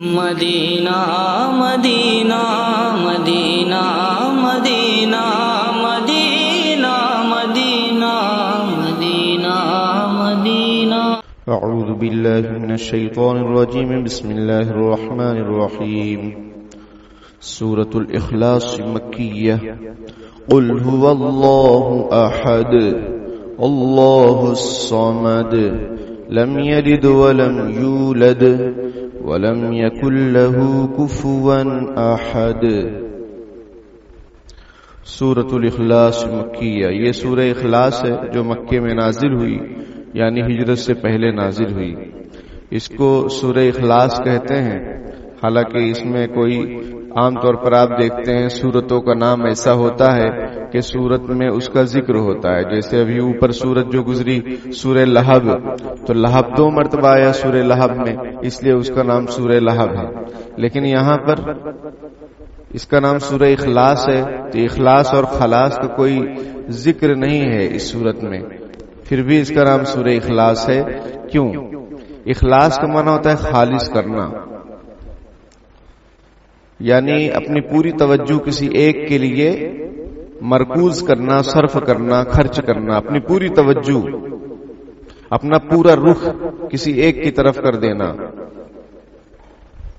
مدینہ مدینہ مدینہ مدینہ مدینہ مدینہ مدینہ مدینہ اعوذ باللہ من الشیطان الرجیم بسم اللہ الرحمن الرحیم سورة الاخلاص مکیہ قل هو اللہ احد اللہ الصمد لم یلد ولم یولد ولم یکن له کفوا احد۔ سورة الاخلاص مکیہ، یہ سورہ اخلاص ہے جو مکے میں نازل ہوئی، یعنی ہجرت سے پہلے نازل ہوئی۔ اس کو سورہ اخلاص کہتے ہیں، حالانکہ اس میں کوئی عام طور پر آپ دیکھتے ہیں سورتوں کا نام ایسا ہوتا ہے کہ سورت میں اس کا ذکر ہوتا ہے، جیسے ابھی اوپر سورت جو گزری سورہ لہب، تو لہب 2 مرتبہ آیا سورہ لہب میں، اس لیے اس کا نام سورہ لہب ہے۔ لیکن یہاں پر اس کا نام سورہ اخلاص ہے، تو اخلاص اور خلاص کا کوئی ذکر نہیں ہے اس سورت میں، پھر بھی اس کا نام سورہ اخلاص ہے۔ کیوں؟ اخلاص کا معنی ہوتا ہے خالص کرنا، یعنی اپنی پوری توجہ کسی ایک کے لیے مرکوز کرنا، صرف کرنا، خرچ کرنا، اپنی پوری توجہ، اپنا پورا رخ کسی ایک کی طرف کر دینا،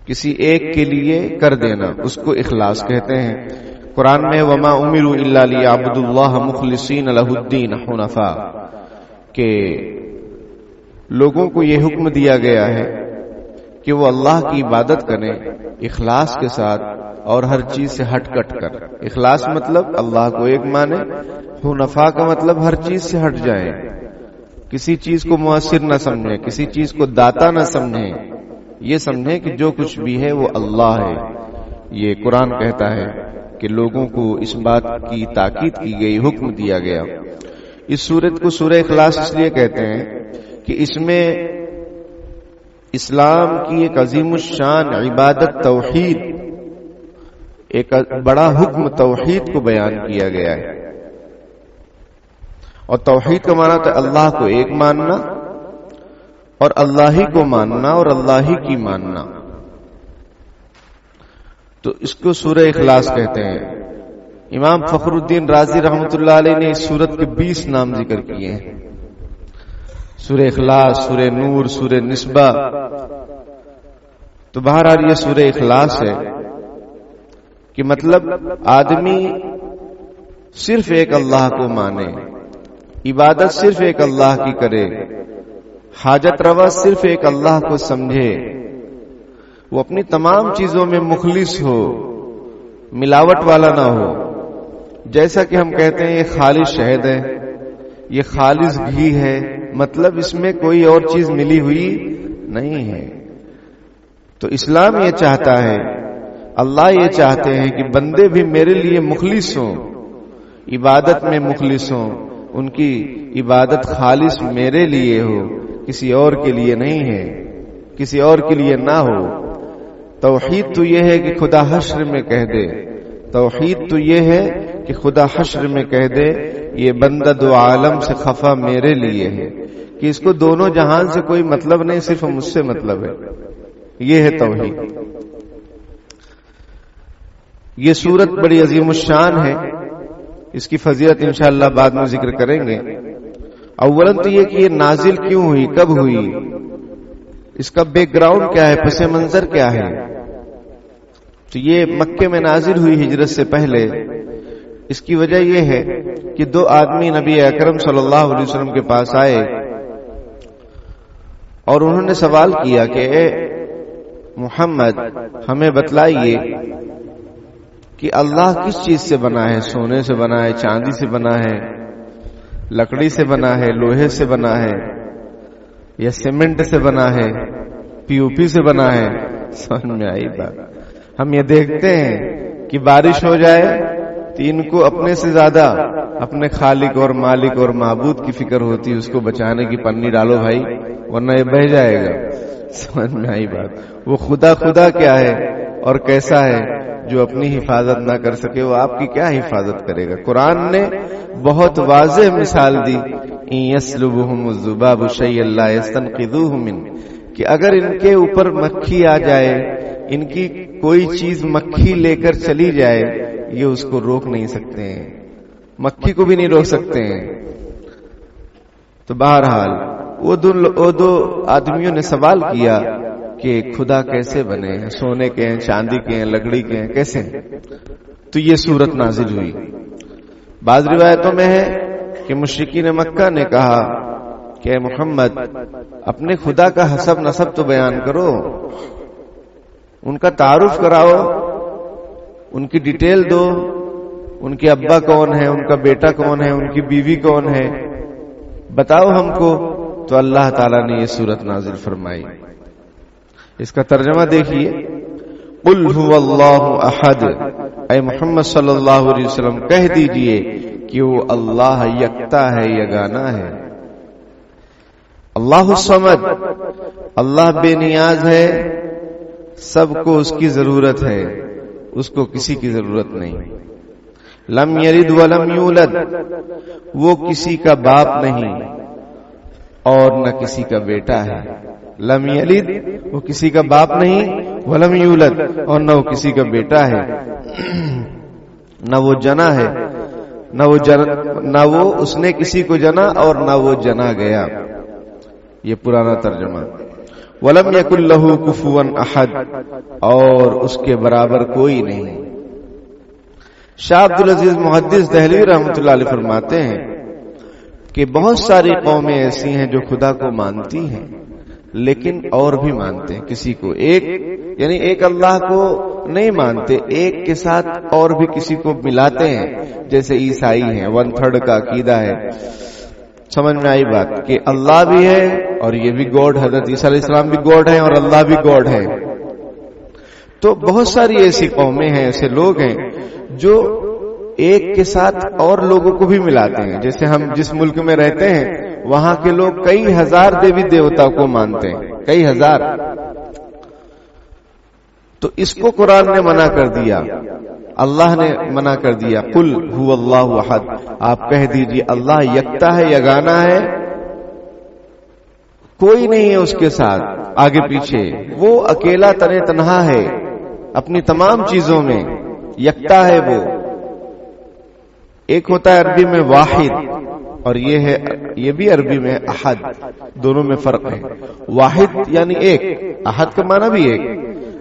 کسی ایک کے لیے کر دینا، اس کو اخلاص کہتے ہیں۔ قرآن میں وما امروا الا لیعبدوا اللہ مخلصین لہ الدین حنفاء، کہ لوگوں کو یہ حکم دیا گیا ہے کہ وہ اللہ کی عبادت کریں اخلاص کے ساتھ اور ہر چیز سے ہٹ کٹ کر۔ اخلاص مطلب اللہ کو ایک مانے، حنفاء کا مطلب ہر چیز سے ہٹ جائیں، کسی چیز کو مؤثر نہ سمجھیں، کسی چیز کو داتا نہ سمجھیں، یہ سمجھیں کہ جو کچھ بھی ہے وہ اللہ ہے۔ یہ قرآن کہتا ہے کہ لوگوں کو اس بات کی تاکید کی گئی، حکم دیا گیا۔ اس سورت کو سورہ اخلاص اس لیے کہتے ہیں کہ اس میں اسلام کی ایک عظیم الشان عبادت توحید، ایک بڑا حکم توحید کو بیان کیا گیا ہے۔ اور توحید کا معنی ہے اللہ کو ایک ماننا اور اللہ ہی کو ماننا اور اللہ ہی کی ماننا، تو اس کو سورہ اخلاص کہتے ہیں۔ امام فخر الدین رازی رحمۃ اللہ علیہ نے اس سورت کے 20 نام ذکر کیے ہیں، سورہ اخلاص، سورہ نور، سورہ نسبہ۔ تو بہرحال یہ سورہ اخلاص ہے کہ مطلب آدمی صرف ایک اللہ کو مانے، عبادت صرف ایک اللہ کی کرے، حاجت روا صرف ایک اللہ کو سمجھے، وہ اپنی تمام چیزوں میں مخلص ہو، ملاوٹ والا نہ ہو۔ جیسا کہ ہم کہتے ہیں یہ خالص شہد ہے، یہ خالص گھی ہے، مطلب اس میں کوئی اور چیز ملی ہوئی نہیں ہے۔ تو اسلام یہ چاہتا ہے، اللہ یہ چاہتے ہیں کہ بندے بھی میرے لیے مخلص ہوں، عبادت میں مخلص ہوں، ان کی عبادت خالص میرے لیے ہو، کسی اور کے لیے نہیں ہے، کسی اور کے لیے نہ ہو۔ توحید تو یہ ہے کہ خدا حشر میں کہہ دے، توحید تو یہ ہے کہ خدا حشر میں کہہ دے یہ بندہ دو عالم سے خفا میرے لیے ہے، کہ اس کو دونوں جہان سے کوئی مطلب نہیں، صرف مجھ سے مطلب ہے۔ یہ ہے توحید۔ یہ سورت بڑی عظیم الشان ہے، اس کی فضیلت انشاءاللہ بعد میں ذکر کریں گے۔ اولاً تو یہ کہ یہ نازل کیوں ہوئی، کب ہوئی، اس کا بیک گراؤنڈ کیا ہے، پس منظر کیا ہے۔ تو یہ مکے میں نازل ہوئی ہجرت سے پہلے۔ اس کی وجہ یہ ہے کہ 2 آدمی نبی اکرم صلی اللہ علیہ وسلم کے پاس آئے اور انہوں نے سوال کیا کہ اے محمد ہمیں بتلائیے کہ اللہ کس چیز سے بنا ہے، سونے سے بنا ہے، چاندی سے بنا ہے، لکڑی سے بنا ہے، لوہے سے بنا ہے، یا سیمنٹ سے بنا ہے، پی او پی سے بنا ہے۔ سمجھ میں آئی بات؟ ہم یہ دیکھتے ہیں کہ بارش ہو جائے تو ان کو اپنے سے زیادہ اپنے خالق اور مالک اور معبود کی فکر ہوتی ہے، اس کو بچانے کی پنی ڈالو بھائی ورنہ یہ بہہ جائے گا۔ سمجھ میں آئی بات؟ وہ خدا کیا ہے اور کیسا ہے جو اپنی حفاظت نہ کر سکے، وہ آپ کی کیا حفاظت کرے گا۔ قرآن نے بہت واضح مثال دی، ان یسلبہم الذباب شیئا لا یستنقذوہ منہ، کہ اگر ان کے اوپر مکھی آ جائے ان کی کوئی چیز مکھی لے کر چلی جائے یہ اس کو روک نہیں سکتے ہیں، مکھی کو بھی نہیں روک سکتے ہیں۔ تو بہرحال وہ دو آدمیوں نے سوال کیا کہ خدا کیسے بنے ہیں، سونے کے ہیں، چاندی کے ہیں، لکڑی کے ہیں، کیسے ہیں؟ تو یہ صورت نازل ہوئی۔ بعض روایتوں میں ہے کہ مشرکین مکہ نے کہا کہ اے محمد اپنے خدا کا حسب نسب تو بیان کرو، ان کا تعارف کراؤ، ان کی ڈیٹیل دو، ان کے ابا کون ہے، ان کا بیٹا کون ہے، ان کی بیوی کون ہے، بتاؤ ہم کو۔ تو اللہ تعالیٰ نے یہ سورت نازل فرمائی۔ اس کا ترجمہ دیکھیے، قل هو اللہ احد، اے محمد صلی اللہ علیہ وسلم کہہ دیجئے کہ وہ اللہ یکتا ہے، یگانا ہے۔ اللہ الصمد، اللہ بے نیاز ہے، سب کو اس کی ضرورت ہے، اس کو کسی کی ضرورت نہیں۔ لم یلد ولم یولد، وہ کسی کا باپ نہیں اور نہ کسی کا بیٹا ہے۔ لم یلد، وہ کسی کا باپ نہیں، ولم یولد، اور نہ وہ کسی کا بیٹا ہے، نہ وہ جنا ہے، نہ وہ اس نے کسی کو جنا اور نہ وہ جنا گیا۔ یہ پرانا ترجمہ۔ ولم یکن لہ کفوا احد، اور اس کے برابر کوئی نہیں۔ شاہ عبدالعزیز محدث دہلوی رحمۃ اللہ علیہ فرماتے ہیں کہ بہت ساری قومیں ایسی ہیں جو خدا کو مانتی ہیں لیکن اور بھی مانتے ہیں کسی کو، یعنی ایک اللہ کو نہیں مانتے، ایک کے ساتھ اور بھی کسی کو ملاتے ہیں، جیسے عیسائی ہیں، 1/3 کا عقیدہ ہے۔ سمجھ میں آئی بات کہ اللہ بھی ہے اور یہ بھی گاڈ، حضرت عیسیٰ علیہ السلام بھی گاڈ ہے اور اللہ بھی گاڈ ہے۔ تو بہت ساری ایسی قومیں ہیں، ایسے لوگ ہیں جو ایک کے ساتھ اور لوگوں کو بھی ملاتے ہیں۔ جیسے ہم جس ملک میں رہتے ہیں وہاں کے لوگ کئی ہزار دیوی دیوتا کو مانتے ہیں، کئی ہزار۔ تو اس کو قرآن نے منع کر دیا، اللہ نے منع کر دیا۔ قل هو اللہ احد، آپ کہہ دیجئے اللہ یکتا ہے، یگانا ہے، کوئی نہیں ہے اس کے ساتھ آگے پیچھے، وہ اکیلا تنہا ہے اپنی تمام چیزوں میں، یکتا ہے وہ۔ ایک ہوتا ہے عربی میں واحد اور یہ بھی عربی میں احد، دونوں میں فرق ہے۔ واحد یعنی ایک، احد کا معنی بھی ایک،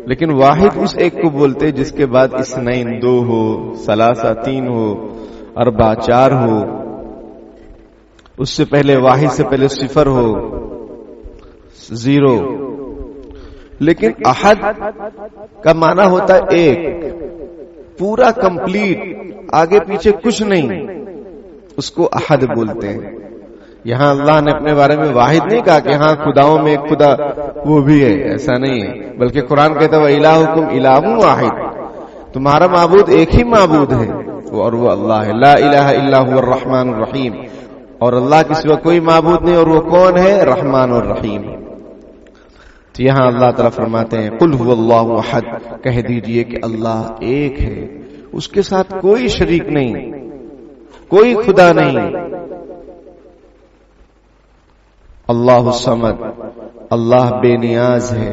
لیکن واحد اس ایک کو بولتے جس کے بعد اثنین 2 ہو، ثلاثہ 3 ہو، اربع 4 ہو، اس سے پہلے واحد سے پہلے 0 ہو، 0۔ لیکن احد کا معنی ہوتا ہے ایک، پورا کمپلیٹ، آگے پیچھے کچھ نہیں، اس کو احد بولتے ہیں۔ یہاں اللہ نے اپنے بارے میں واحد نہیں کہا کہ ہاں خداؤں میں ایک خدا وہ بھی ہے، ایسا نہیں ہے، بلکہ قرآن کہتا ہے وَإِلَٰهُكُمْ إِلَٰهٌ وَاحِدٌ، تمہارا معبود ایک ہی معبود ہے اور وہ اللہ ہے۔ لا الہ الا هو الرحمن الرحیم، اور اللہ کے سوا کوئی معبود نہیں، اور وہ کون ہے؟ رحمان اور رحیم۔ تو یہاں اللہ تعالیٰ فرماتے ہیں قل هو اللہ احد، کہہ دیجئے کہ اللہ ایک ہے، اس کے ساتھ کوئی شریک نہیں، کوئی خدا نہیں۔ اللہ الصمد، اللہ بے نیاز ہے،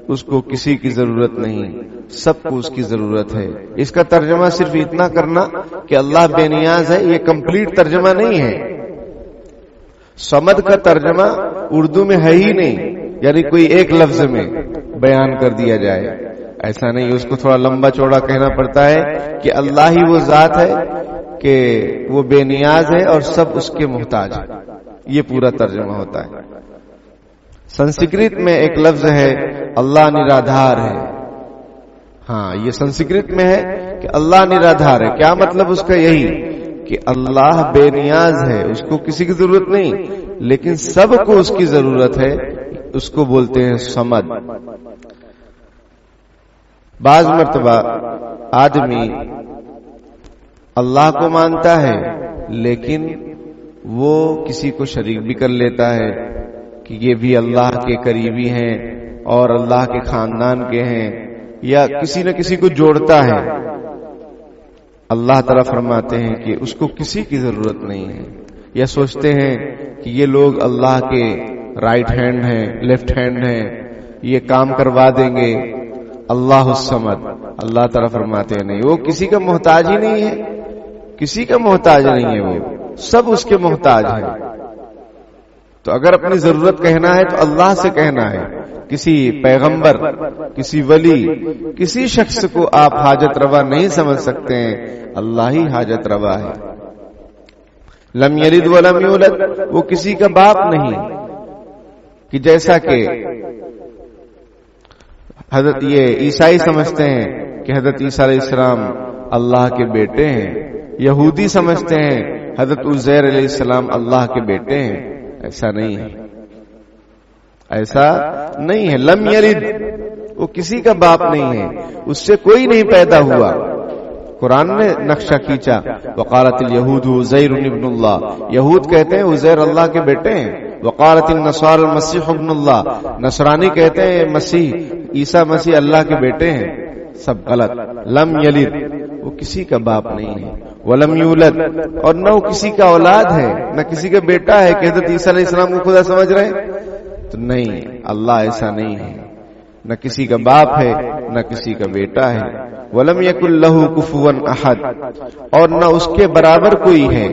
اس کو کسی کی ضرورت نہیں، سب کو اس کی ضرورت ہے۔ اس کا ترجمہ صرف اتنا کرنا کہ اللہ بے نیاز ہے، یہ کمپلیٹ ترجمہ نہیں ہے۔ صمد کا ترجمہ اردو میں ہے ہی نہیں، یعنی کوئی ایک لفظ میں بیان کر دیا جائے، ایسا نہیں، اس کو تھوڑا لمبا چوڑا کہنا پڑتا ہے کہ اللہ ہی وہ ذات ہے کہ وہ بے نیاز ہے اور سب اس کے محتاج ہے، یہ پورا ترجمہ ہوتا ہے۔ سنسکرت میں ایک لفظ ہے اللہ نرادھار ہے، ہاں یہ سنسکرت میں ہے کہ اللہ نرادھار ہے، کیا مطلب اس کا؟ یہی کہ اللہ بے نیاز ہے، اس کو کسی کی ضرورت نہیں، لیکن سب کو اس کی ضرورت ہے، اس کو بولتے ہیں صمد۔ بعض مرتبہ آدمی اللہ کو مانتا ہے لیکن وہ کسی کو شریک بھی کر لیتا ہے کہ یہ بھی اللہ کے قریبی ہیں اور اللہ کے خاندان کے ہیں، یا کسی نہ کسی کو جوڑتا ہے۔ اللہ تعالیٰ فرماتے ہیں کہ اس کو کسی کی ضرورت نہیں ہے، یا سوچتے ہیں کہ یہ لوگ اللہ کے رائٹ ہینڈ ہیں، لیفٹ ہینڈ ہیں، یہ کام کروا دیں گے، اللہ الصمد، اللہ تعالیٰ فرماتے ہیں نہیں، وہ کسی کا محتاج ہی نہیں ہے، کسی کا محتاج نہیں ہے، وہ سب اس کے محتاج ہیں۔ تو اگر اپنی ضرورت کہنا ہے تو اللہ سے کہنا ہے، کسی پیغمبر، کسی ولی، کسی شخص کو آپ حاجت روا نہیں سمجھ سکتے ہیں، اللہ ہی حاجت روا ہے۔ لم یلد ولم یولد، وہ کسی کا باپ نہیں، کہ جیسا کہ حضرت یہ عیسائی سمجھتے ہیں کہ حضرت عیسیٰ علیہ السلام اللہ کے بیٹے ہیں، یہودی سمجھتے ہیں حضرت عزیر علیہ السلام اللہ کے بیٹے ہیں۔ ایسا نہیں ہے، ایسا نہیں ہے۔ لم یلد، وہ کسی کا باپ نہیں ہے، اس سے کوئی نہیں پیدا ہوا۔ قرآن نے نقشہ کھینچا، وقالت الیہود عزیر ابن اللہ، یہود کہتے ہیں عزیر اللہ کے بیٹے ہیں۔ وقالت النصارى المسیح ابن اللہ، نصرانی کہتے ہیں مسیح عیسیٰ مسیح اللہ کے بیٹے ہیں، سب غلط۔ لم یلد، وہ کسی کا باپ نہیں ہے، ولم یولد، اور نہ وہ کسی کا اولاد ہے، نہ کسی کا بیٹا ہے کہ حضرت عیسیٰ علیہ السلام کو خدا سمجھ رہے ہیں، تو نہیں، اللہ ایسا نہیں ہے، نہ کسی کا باپ ہے نہ کسی کا بیٹا ہے۔ ولم یکن لہ کفوا احد، اور نہ اس کے برابر کوئی ہے،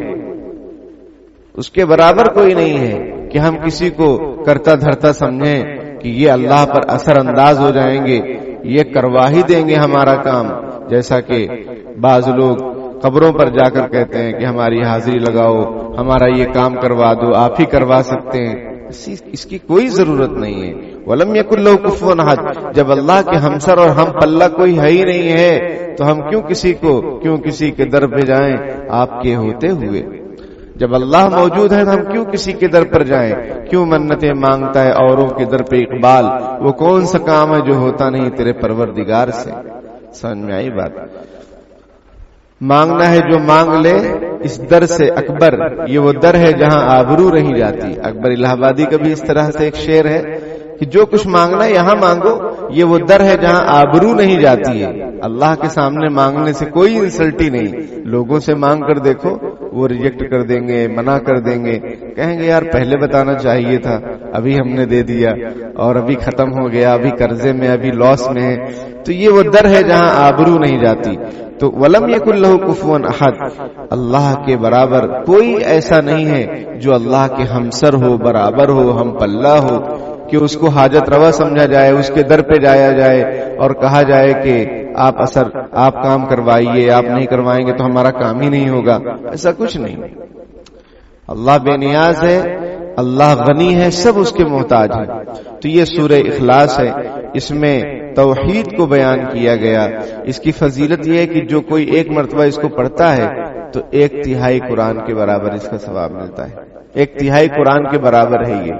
اس کے برابر کوئی نہیں ہے کہ ہم کسی کو کرتا دھرتا سمجھیں کہ یہ اللہ پر اثر انداز ہو جائیں گے، یہ کروا ہی دیں گے ہمارا کام، جیسا کہ بعض لوگ قبروں پر جا کر کہتے ہیں کہ ہماری حاضری لگاؤ، ہمارا یہ کام کروا دو، آپ ہی کروا سکتے ہیں۔ اس کی کوئی ضرورت نہیں ہے۔ ولم یکن لہ کفوا احد، جب اللہ کے ہمسر اور ہم پلہ کوئی ہے ہی نہیں ہے تو ہم کیوں کسی کے در پہ جائیں آپ کے ہوتے ہوئے؟ جب اللہ موجود ہے تو ہم کیوں کسی کے در پر جائیں؟ کیوں منتیں مانگتا ہے اوروں کے در پہ اقبال؟ وہ کون سا کام ہے جو ہوتا نہیں تیرے پروردگار سے؟ سمجھ میں آئی بات؟ مانگنا ہے جو مانگ لے اس در سے اکبر، یہ وہ در ہے جہاں آبرو نہیں جاتی۔ اکبر الہ آبادی کا بھی اس طرح سے ایک شعر ہے کہ جو کچھ مانگنا ہے یہاں مانگو، یہ وہ در ہے جہاں آبرو نہیں جاتی ہے۔ اللہ کے سامنے مانگنے سے کوئی انسلٹی نہیں، لوگوں سے مانگ کر دیکھو، وہ ریجیکٹ کر دیں گے، منع کر دیں گے، کہیں گے یار پہلے بتانا چاہیے تھا، ابھی ہم نے دے دیا اور ابھی ختم ہو گیا، ابھی قرضے میں، ابھی لاس میں ہے۔ تو یہ وہ در ہے جہاں آبرو نہیں جاتی۔ تو ولم یکن لہ کفوا احد، اللہ کے برابر کوئی ایسا نہیں ہے جو اللہ کے ہمسر ہو، برابر ہو، ہم پلہ ہو، کہ اس کو حاجت روا سمجھا جائے، اس کے در پہ جایا جائے اور کہا جائے کہ آپ کام کروائیے، آپ نہیں کروائیں گے تو ہمارا کام ہی نہیں ہوگا۔ ایسا کچھ نہیں۔ اللہ بے نیاز ہے، اللہ غنی ہے، سب اس کے محتاج ہیں۔ تو یہ سورہ اخلاص ہے، اس میں توحید کو بیان کیا گیا۔ اس کی فضیلت یہ ہے کہ جو کوئی ایک مرتبہ اس کو پڑھتا ہے تو 1/3 قرآن کے برابر اس کا ثواب ملتا ہے۔ 1/3 قرآن کے برابر ہے یہ۔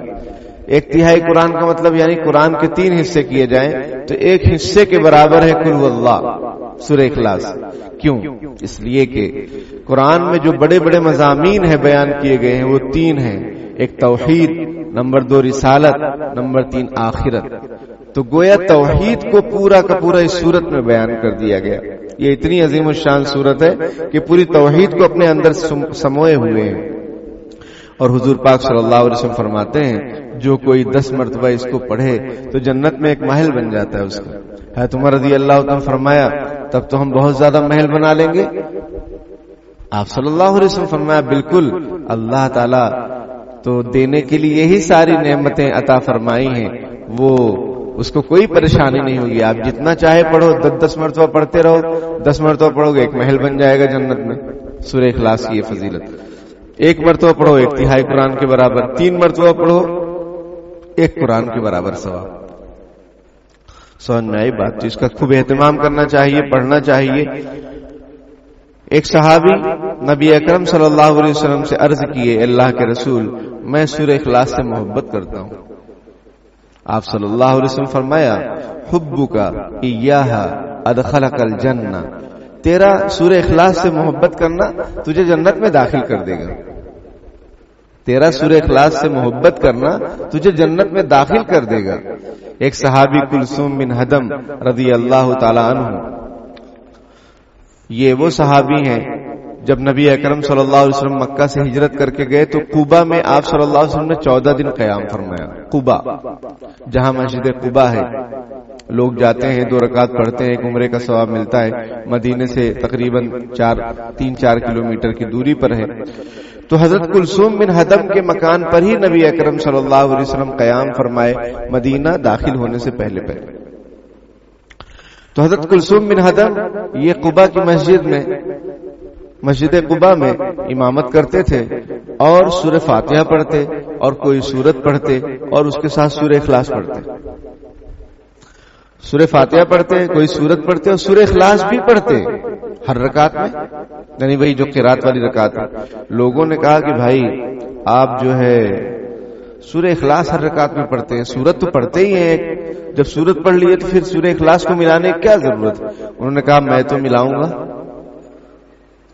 1/3 قرآن کا مطلب یعنی قرآن کے 3 حصے کیے جائیں تو 1 حصے کے برابر ہے قل هو اللہ، سورہ اخلاص۔ کیوں؟ اس لیے کہ قرآن میں جو بڑے بڑے مضامین ہیں بیان کیے گئے ہیں وہ 3 ہیں، ایک توحید، نمبر 2 رسالت، نمبر 3 آخرت۔ تو گویا توحید کو پورا کا پورا اس سورت میں بیان کر دیا گیا۔ یہ اتنی عظیم الشان سورت ہے کہ پوری توحید کو اپنے اندر سموئے ہوئے ہیں۔ اور حضور پاک صلی اللہ علیہ وسلم فرماتے ہیں جو کوئی 10 مرتبہ اس کو پڑھے تو جنت میں ایک محل بن جاتا ہے اس کا۔ ہے تمہیں رضی اللہ عنہ فرمایا تب تو ہم بہت زیادہ محل بنا لیں گے۔ آپ صلی اللہ علیہ وسلم فرمایا بالکل، اللہ تعالی تو دینے کے لیے یہی ساری نعمتیں عطا فرمائی ہیں، وہ اس کو کوئی پریشانی نہیں ہوگی۔ آپ جتنا چاہے پڑھو، 10 مرتبہ پڑھتے رہو، 10 مرتبہ پڑھو گے ایک محل بن جائے گا جنت میں۔ سورہ اخلاص کی یہ فضیلت، 1 مرتبہ پڑھو 1/3 قرآن کے برابر، 3 مرتبہ پڑھو 1 قرآن کے برابر ثواب۔ سمجھ میں آئی بات؟ تو اس کا خوب اہتمام کرنا چاہیے، پڑھنا چاہیے۔ ایک صحابی نبی اکرم صلی اللہ علیہ وسلم سے عرض کیے، اللہ کے رسول میں سورہ اخلاص سے محبت کرتا ہوں۔ آپ صلی اللہ علیہ وسلم فرمایا حبک ایہا ادخلک الجنہ، تیرا سورہ اخلاص سے محبت کرنا تجھے جنت میں داخل کر دے گا۔ تیرا سورہ اخلاص سے محبت کرنا تجھے جنت میں داخل کر دے گا۔ ایک صحابی کلثوم بن ہدم رضی اللہ تعالی عنہ، یہ وہ صحابی ہیں جب نبی اکرم صلی اللہ علیہ وسلم مکہ سے ہجرت کر کے گئے تو قباء میں آپ صلی اللہ علیہ وسلم نے 14 دن قیام فرمایا۔ قباء جہاں مسجد قباء ہے، لوگ جاتے ہیں 2 رکعت پڑھتے ہیں، ایک عمرے کا ثواب ملتا ہے. مدینے سے تقریباً 3-4 کلومیٹر کی دوری پر ہے. تو حضرت کلثوم بن حدم کے مکان پر ہی نبی اکرم صلی اللہ علیہ وسلم قیام فرمائے مدینہ داخل ہونے سے پہلے. تو حضرت کلثوم بن حدم یہ قباء کی مسجد قباء میں امامت کرتے تھے اور سورہ فاتحہ پڑھتے اور کوئی سورت پڑھتے اور اس کے ساتھ سورہ اخلاص پڑھتے. سورہ فاتحہ پڑھتے، کوئی سورت پڑھتے اور سورہ اخلاص بھی پڑھتے ہر رکعت میں، یعنی وہی جو قرات والی رکعت ہے. لوگوں نے کہا کہ بھائی آپ جو ہے سورہ اخلاص ہر رکعت میں پڑھتے ہیں، سورت تو پڑھتے ہی ہیں، جب سورت پڑھ لیے تو پھر سورہ اخلاص کو ملانے کی کیا ضرورت؟ انہوں نے کہا میں تو ملاؤں گا،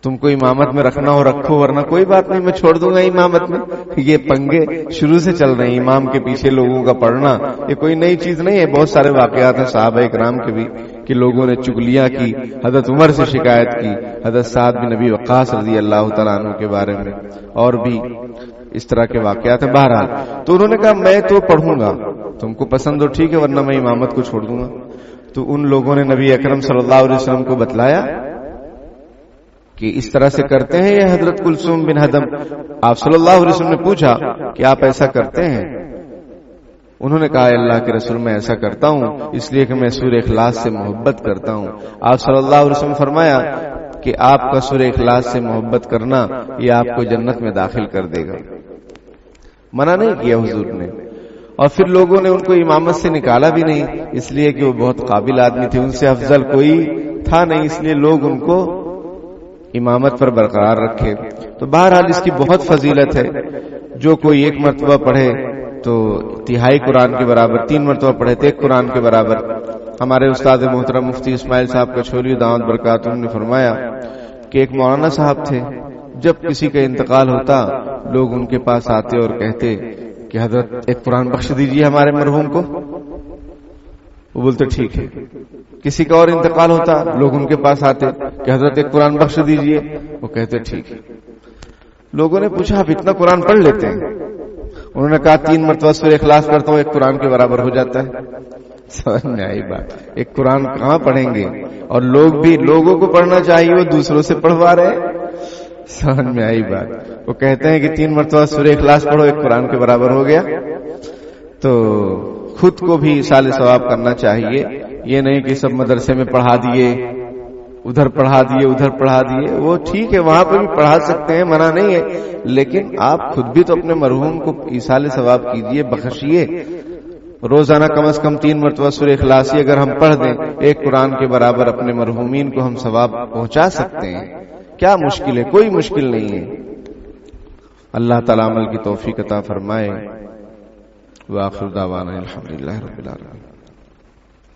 تم کو امامت میں رکھنا ہو رکھو، ورنہ کوئی بات نہیں، میں چھوڑ دوں گا امامت میں. یہ پنگے شروع سے چل رہے ہیں، امام کے پیچھے لوگوں کا پڑھنا یہ کوئی نئی چیز نہیں ہے. بہت سارے واقعات ہیں صحابہ کرام کے بھی کہ لوگوں نے چغلیاں کی، حضرت عمر سے شکایت کی، حضرت سعد بن نبی وقاص رضی اللہ تعالیٰ عنہ کے بارے میں، اور بھی اس طرح کے واقعات ہیں. بہرحال تو انہوں نے کہا میں تو پڑھوں گا، تم کو پسند ہو ٹھیک ہے، ورنہ میں امامت کو چھوڑ دوں گا. تو ان لوگوں نے نبی اکرم صلی اللہ علیہ وسلم کو بتلایا کہ اس طرح سے کرتے ہیں یہ حضرت کلثوم بن حدم. آپ صلی اللہ علیہ وسلم نے پوچھا کہ آپ ایسا کرتے ہیں؟ انہوں نے کہا اللہ کے رسول میں ایسا کرتا ہوں اس لیے کہ میں سورہ اخلاص سے محبت کرتا ہوں. آپ صلی اللہ علیہ وسلم فرمایا کہ آپ کا سورہ اخلاص سے محبت کرنا یہ آپ کو جنت میں داخل کر دے گا. منع نہیں کیا حضور نے. اور پھر لوگوں نے ان کو امامت سے نکالا بھی نہیں، اس لیے کہ وہ بہت قابل آدمی تھے، ان سے افضل کوئی تھا نہیں، اس لیے لوگ ان کو امامت پر برقرار رکھے. تو بہرحال اس کی بہت فضیلت ہے. جو کوئی 1 مرتبہ پڑھے تو 1/3 قرآن کے برابر، 3 مرتبہ پڑھے تو 1 قرآن کے برابر. ہمارے استاد محترم مفتی اسماعیل صاحب کچھولی دعوت برکاتہ نے فرمایا کہ ایک مولانا صاحب تھے، جب کسی کا انتقال ہوتا لوگ ان کے پاس آتے اور کہتے کہ حضرت 1 قرآن بخش دیجیے ہمارے مرحوم کو. وہ بولتے ٹھیک ہے. کسی کا اور انتقال ہوتا لوگ ان کے پاس آتے کہ حضرت 1 قرآن بخش دیجیے، وہ کہتے ٹھیک ہے. لوگوں نے پوچھا آپ اتنا قرآن پڑھ لیتے ہیں؟ انہوں نے کہا 3 مرتبہ سورہ اخلاص پڑھتا ہوں 1 قرآن کے برابر ہو جاتا ہے. سمجھ میں آئی بات؟ 1 قرآن کہاں پڑھیں گے، اور لوگ بھی لوگوں کو پڑھنا چاہیے، وہ دوسروں سے پڑھوا رہے. سمجھ میں آئی بات؟ وہ کہتے ہیں کہ 3 مرتبہ سورہ اخلاص پڑھو 1 قرآن کے برابر ہو گیا. تو خود کو بھی ایصال ثواب کرنا چاہیے. یہ نہیں کہ سب مدرسے میں پڑھا دیے، ادھر پڑھا دیے ادھر پڑھا دیے، وہ ٹھیک ہے وہاں پہ بھی پڑھا سکتے ہیں، منع نہیں ہے، لیکن آپ خود بھی تو اپنے مرحوم کو ایصال ثواب کیجیے، بخشیے. روزانہ کم از کم 3 مرتبہ سورہ اخلاص اگر ہم پڑھ دیں 1 قرآن کے برابر اپنے مرحومین کو ہم ثواب پہنچا سکتے ہیں. کیا مشکل ہے؟ کوئی مشکل نہیں ہے. اللہ تعالی عمل کی توفیق عطا فرمائے. وآخر دعوانا الحمدللہ رب العالمین.